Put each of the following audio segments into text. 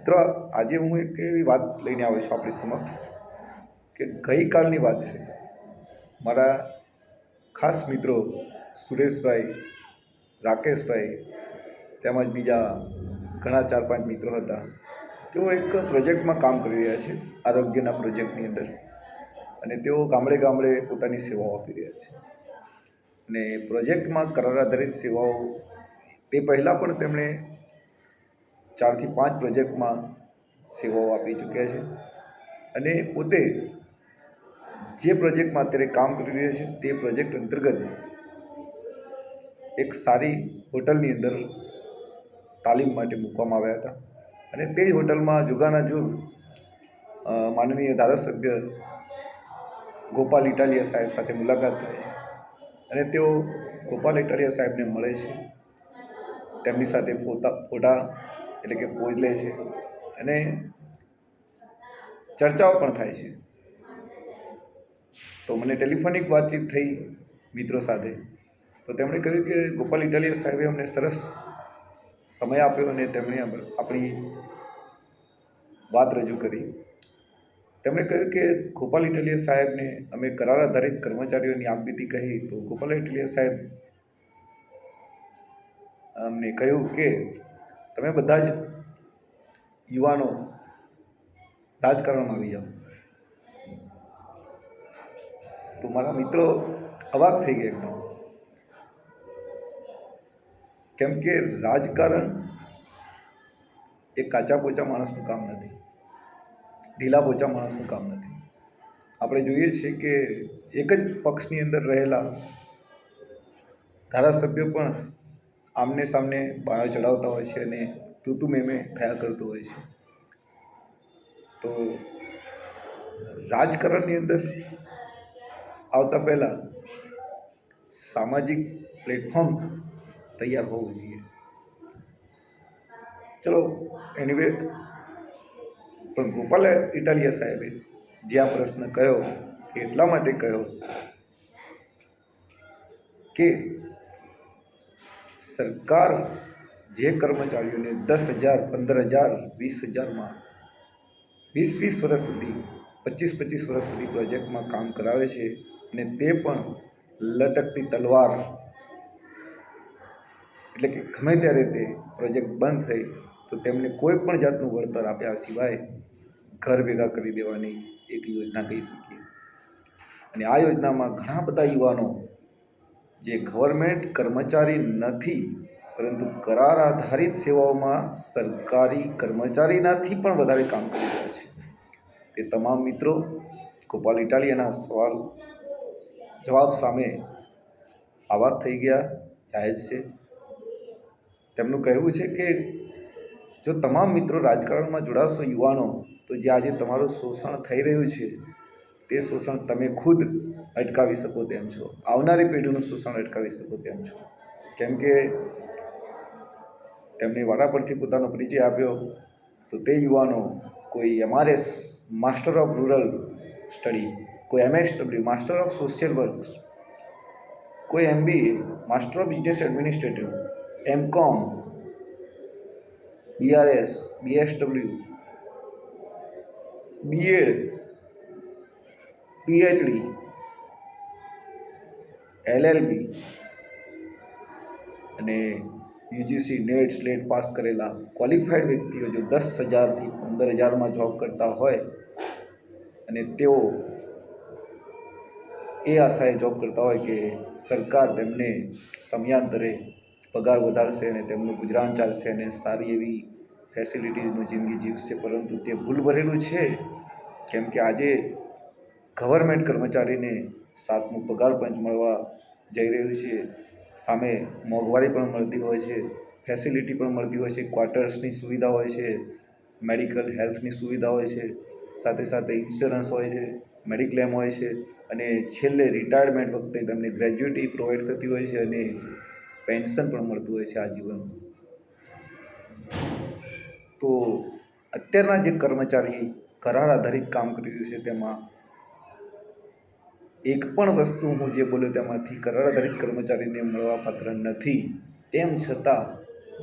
મિત્રો, આજે હું એક એવી વાત લઈને આવ્યો છું આપણી સમક્ષ કે ગઈકાલની વાત છે. મારા ખાસ મિત્રો સુરેશભાઈ, રાકેશભાઈ તેમજ બીજા ઘણા 4-5 મિત્રો હતા. તેઓ એક પ્રોજેક્ટમાં કામ કરી રહ્યા છે, આરોગ્યના પ્રોજેક્ટની અંદર, અને તેઓ ગામડે ગામડે પોતાની સેવાઓ આપી રહ્યા છે. અને પ્રોજેક્ટમાં કરાર આધારિત સેવાઓ તે પહેલાં પણ તેમણે 4 થી 5 પ્રોજેક્ટમાં સેવાઓ આપી ચૂક્યા છે. અને પોતે જે પ્રોજેક્ટમાં અત્યારે કામ કરી રહ્યા છે તે પ્રોજેક્ટ અંતર્ગત એક સારી હોટલની અંદર તાલીમ માટે મૂકવામાં આવ્યા હતા. અને તે જ હોટલમાં જુગાના જુગ માનનીય ધારાસભ્ય ગોપાલ ઇટાલિયા સાહેબ સાથે મુલાકાત થાય છે. અને તેઓ ગોપાલ ઇટાલિયા સાહેબને મળે છે, તેમની સાથે ફોટા એટલે કે પોઝ લે છે, અને ચર્ચાઓ પણ થાય છે. તો મને ટેલિફોનિક વાતચીત થઈ મિત્રો સાથે. તો તેમણે કહ્યું કે ગોપાલ ઇટાલિયા સાહેબે અમને સરસ સમય આપ્યો અને તેમણે આપણી વાત રજૂ કરી. તેમણે કહ્યું કે ગોપાલ ઇટાલિયા સાહેબને અમે કરાર આધારિત કર્મચારીઓની આપવીતી કહી, તો ગોપાલ ઇટાલિયા સાહેબ અમને કહ્યું કે તમે બધા જ યુવાનો રાજકારણમાં આવી જાઓ. તો મારા મિત્રો અવાક થઈ ગયા એકદમ, કેમ કે રાજકારણ એ કાચા પોચા માણસનું કામ નથી, ઢીલા પોચા માણસનું કામ નથી. આપણે જોઈએ છીએ કે એક જ પક્ષની અંદર રહેલા ધારાસભ્યો પણ આમને સામને બાયો ચડાવતા હોય છે અને તું મેં થયા કરતું હોય છે. તો રાજકારણની અંદર આવતા પહેલાં સામાજિક પ્લેટફોર્મ તૈયાર હોવું જોઈએ. ચલો, એનીવે, પણ ગોપાલ ઇટાલિયા સાહેબે જે આ પ્રશ્ન કહ્યો એ એટલા માટે કહ્યો કે સરકાર જે કર્મચારીઓને 10,000, 15,000, 20,000માં 20 વર્ષ સુધી, 25 વર્ષ સુધી પ્રોજેક્ટમાં કામ કરાવે છે, અને તે પણ લટકતી તલવાર, એટલે કે ગમે ત્યારે તે પ્રોજેક્ટ બંધ થઈ તો તેમને કોઈ પણ જાતનું વળતર આપ્યા સિવાય ઘર ભેગા કરી દેવાની એક યોજના કહી શકીએ. અને આ યોજનામાં ઘણા બધા યુવાનો જે ગવર્મેન્ટ કર્મચારી નથી પરંતુ કરાર આધારિત સેવાઓમાં સરકારી કર્મચારીનાથી પણ વધારે કામ કરી રહ્યા છે. તે તમામ મિત્રો ગોપાલ ઇટાલિયાના જવાબ સામે અવાક થઈ ગયા. જાહેર છે, તેમનું કહેવું છે કે જો તમામ મિત્રો રાજકારણમાં જોડાશો યુવાનો, તો જે આજે તમારું શોષણ થઈ રહ્યું છે તે શોષણ તમે ખુદ અટકાવી શકો તેમ છો, આવનારી પેઢીનું શોષણ અટકાવી શકો તેમ છો. કેમ કે તેમણે વારા પરથી પોતાનો પરિચય આપ્યો તો તે યુવાનો કોઈ MRS master of rural study, કોઈ MSW master of social work, કોઈ MBA master of business administrative, MCOM, BRS, BSW, BEd, PhD, LLB અને UGC નેટ સ્લેટ પાસ કરેલા ક્વોલિફાઈડ વ્યક્તિઓ જો 10,000 થી 15,000માં જોબ કરતા હોય અને તેઓ એ આશાએ જોબ કરતા હોય કે સરકાર તેમને સમયાંતરે પગાર વધારશે અને તેમનું ગુજરાન ચાલશે અને સારી એવી ફેસિલિટીઝનું જિંદગી જીવશે, પરંતુ તે ભૂલ ભરેલું છે. કેમ કે આજે ગવર્મેન્ટ કર્મચારીને 7મું પગાર પંચ મળવા જઈ રહ્યું છે, સામે મોંઘવારી પણ મળતી હોય છે, ફેસિલિટી પણ મળતી હોય છે, ક્વાર્ટર્સની સુવિધા હોય છે, મેડિકલ હેલ્થની સુવિધા હોય છે, સાથે સાથે ઇન્સ્યોરન્સ હોય છે, મેડિક્લેમ હોય છે, અને છેલ્લે રિટાયરમેન્ટ વખતે તમને ગ્રેજ્યુટી પ્રોવાઈડ થતી હોય છે અને પેન્શન પણ મળતું હોય છે આજીવન. તો અત્યારના જે કર્મચારી કરાર આધારિત કામ કરી રહ્યું છે તેમાં એક પણ વસ્તુ હું જે બોલ્યો તેમાંથી કરાર આધારિત કર્મચારીને મળવા પાત્ર નથી. તેમ છતાં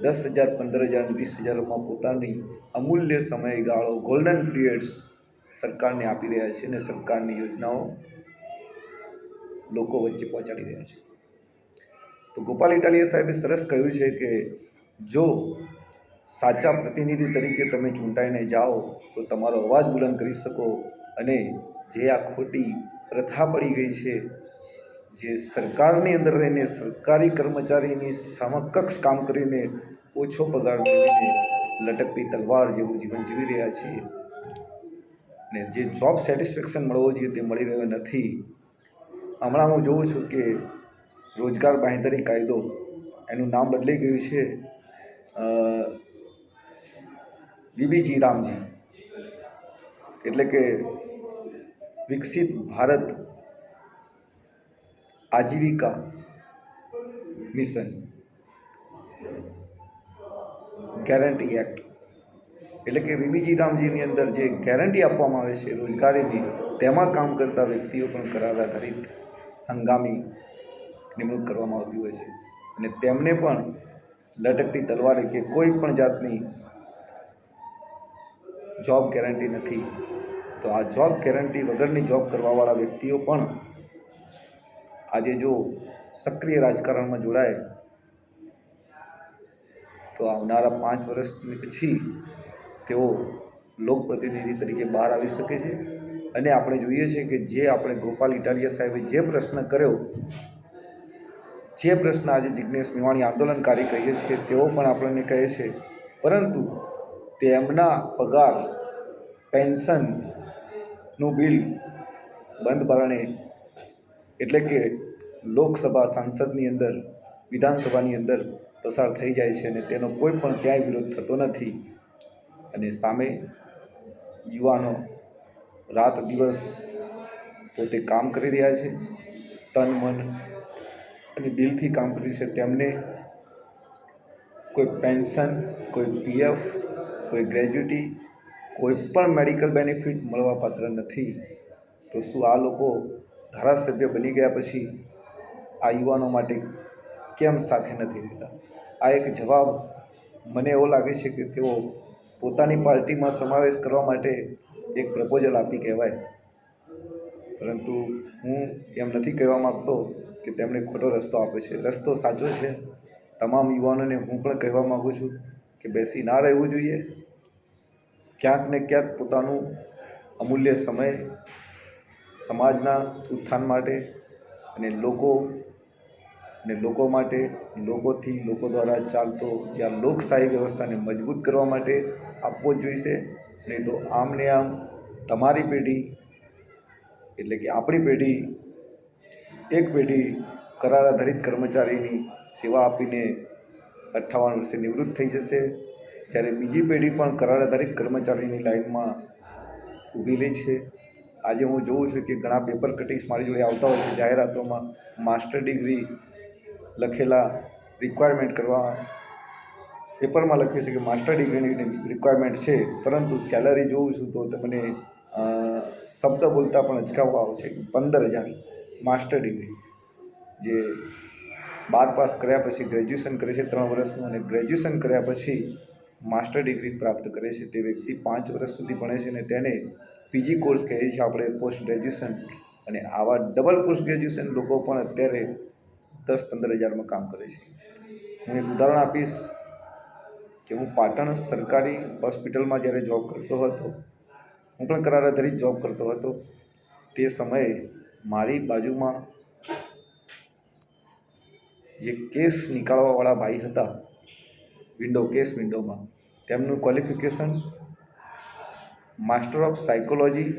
10,000, 15,000, 20,000માં પોતાની અમૂલ્ય સમયગાળો ગોલ્ડન પીરિયડ્સ સરકારને આપી રહ્યા છે અને સરકારની યોજનાઓ લોકો વચ્ચે પહોંચાડી રહ્યા છે. તો ગોપાલ ઇટાલિયા સાહેબે સરસ કહ્યું છે કે જો સાચા પ્રતિનિધિ તરીકે તમે ચૂંટાઈને જાઓ તો તમારો અવાજ બુલંદ કરી શકો અને જે આ ખોટી પ્રથા પડી ગઈ છે, જે સરકારની અંદર રહીને સરકારી કર્મચારીની સમકક્ષ કામ કરીને ઓછો પગાર મેળવીને લટકતી તલવાર જેવું જીવન જીવી રહ્યા છીએ ને જે જોબ સેટિસ્ફેક્શન મળવો જોઈએ તે મળી રહ્યો નથી. હમણાં હું જોઉં છું કે રોજગાર બાંહેધરી કાયદો એનું નામ બદલાઈ ગયું છે વીબીજી રામજી, એટલે કે વિકસિત ભારત આજીવિકા મિશન ગેરંટી એક્ટ, એટલે કે વીબીજી રામજીની અંદર જે ગેરંટી આપવામાં આવે છે રોજગારીની, તેમાં કામ કરતા વ્યક્તિઓ પણ કરાર આધારિત હંગામી નિમણૂક કરવામાં આવતી હોય છે અને તેમને પણ લટકતી તલવારે કે કોઈ પણ જાતની જોબ ગેરંટી નથી. તો આ જોબ ગેરંટી વગરની જોબ કરવાવાળા વ્યક્તિઓ પણ આજે જો સક્રિય રાજકારણમાં જોડાય તો આવનારા 5 વર્ષની પછી તેઓ લોકપ્રતિનિધિ તરીકે બહાર આવી શકે છે. અને આપણે જોઈએ છીએ કે જે આપણે ગોપાલ ઇટાલિયા સાહેબે જે પ્રશ્ન કર્યો, જે પ્રશ્ન આજે જિજ્ઞેશ મેવાણી આંદોલનકારી કહીએ છીએ તેઓ પણ આપણને કહે છે, પરંતુ તેમના પગાર પેન્શનનું બિલ બંધ બારણે, એટલે કે લોકસભા સાંસદની અંદર, વિધાનસભાની અંદર પસાર થઈ જાય છે અને તેનો કોઈ પણ ક્યાંય વિરોધ થતો નથી. અને સામે યુવાનો રાત દિવસ પોતે કામ કરી રહ્યા છે, તન મન અને દિલથી કામ કરી છે, તેમને કોઈ પેન્શન, કોઈ પીએફ, કોઈ ગ્રેજ્યુટી, કોઈ પણ મેડિકલ બેનિફિટ મળવા પાત્ર નથી. તો શું આ લોકો ધારાસભ્ય બની ગયા પછી આ યુવાનો માટે કેમ સાથે નથી રહેતા? આ એક જવાબ મને એવો લાગે છે કે તેઓ પોતાની પાર્ટીમાં સમાવેશ કરવા માટે એક પ્રપોઝલ આપી કહેવાય, પરંતુ હું એમ નથી કહેવા માગતો કે તેમણે ખોટો રસ્તો આપ્યો છે. રસ્તો સાચો છે. તમામ યુવાનોને હું પણ કહેવા માગું છું કે બેસી ના રહેવું જોઈએ. ક્યાંક ને ક્યાંક પોતાનું અમૂલ્ય સમય સમાજના ઉત્થાન માટે અને લોકો માટે, લોકોથી, લોકો દ્વારા ચાલતો જે આ લોકશાહી વ્યવસ્થાને મજબૂત કરવા માટે આપવો જ જોઈશે. નહીં તો આમ ને આમ તમારી પેઢી, એટલે કે આપણી પેઢી, એક પેઢી કરાર આધારિત કર્મચારીની સેવા આપીને 58 વર્ષે નિવૃત્ત થઈ જશે, જ્યારે બીજી પેઢી પણ કરાર આધારિત કર્મચારીની લાઇનમાં ઊભેલી છે. આજે હું જોઉં છું કે ઘણા પેપર કટિંગ્સ મારી જોડે આવતા હોય છે જાહેરાતોમાં, માસ્ટર ડિગ્રી લખેલા રિક્વાયરમેન્ટ કરવા, પેપરમાં લખ્યું છે કે માસ્ટર ડિગ્રીની રિક્વાયરમેન્ટ છે, પરંતુ સેલરી જોઉં છું તો મને શબ્દ બોલતા પણ અચકાવવા આવશે. 15,000 માસ્ટર ડિગ્રી, જે 12 પાસ કર્યા પછી ગ્રેજ્યુએશન કરે છે 3 વર્ષનું, અને ગ્રેજ્યુએશન કર્યા પછી માસ્ટર ડિગ્રી પ્રાપ્ત કરે છે તે વ્યક્તિ 5 વર્ષ સુધી ભણે છે અને તેને પીજી કોર્સ કહે છે આપણે, પોસ્ટ ગ્રેજ્યુએશન. અને આવા ડબલ પોસ્ટ ગ્રેજ્યુએશન લોકો પણ અત્યારે 10-15,000માં કામ કરે છે. હું એક ઉદાહરણ આપીશ કે હું પાટણ સરકારી હોસ્પિટલમાં જ્યારે જોબ કરતો હતો, હું પણ કરાર આધારિત જોબ કરતો હતો, તે સમયે મારી બાજુમાં જે કેસ નીકાળવાવાળા ભાઈ હતા, વિન્ડોમાં, તેમનું qualification master of psychology,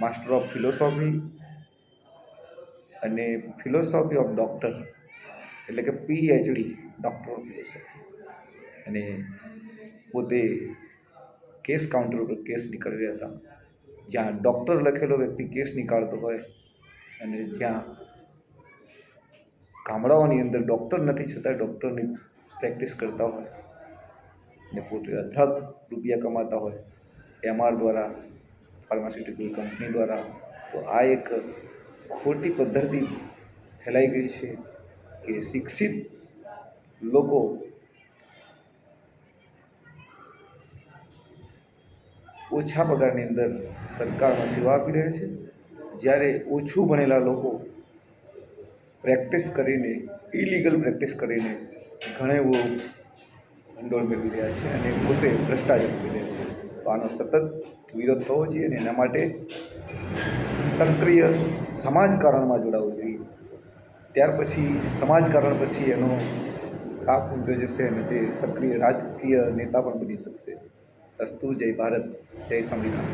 master of philosophy અને ફિલોસોફી ઓફ ડૉક્ટર, એટલે કે PhD, ડૉક્ટર ઓફ ફિલોસોફી. અને પોતે કેસ કાઉન્ટર ઉપર કેસ નીકળી રહ્યા હતા. જ્યાં ડૉક્ટર લખેલો વ્યક્તિ કેસ નીકાળતો હોય અને જ્યાં ગામડાઓની અંદર ડૉક્ટર નથી છતાં ડૉક્ટરની પ્રેક્ટિસ કરતા હોય ને પોતે અથાગ રૂપિયા કમાતા હોય MR દ્વારા, ફાર્માસ્યુટિકલ કંપની દ્વારા. તો આ એક ખોટી પદ્ધતિ ફેલાઈ ગઈ છે કે શિક્ષિત લોકો ઓછા પગારની અંદર સરકારમાં સેવા આપી રહ્યા છે, જ્યારે ઓછું ભણેલા લોકો પ્રેક્ટિસ કરીને, ઇલીગલ પ્રેક્ટિસ કરીને ઘણો એવો ભંડોળ મેળવી રહ્યા છે અને પોતે ભ્રષ્ટાચાર કરી રહ્યા છે. તો આનો સતત વિરોધ થવો જોઈએ અને એના માટે સક્રિય સમાજકારણમાં જોડાવવું જોઈએ. ત્યાર પછી સમાજકારણ પછી એનો કાપ ઊંચો જશે અને તે સક્રિય રાજકીય નેતા પણ બની શકશે. અસ્તુ. જય ભારત, જય સંવિધાન.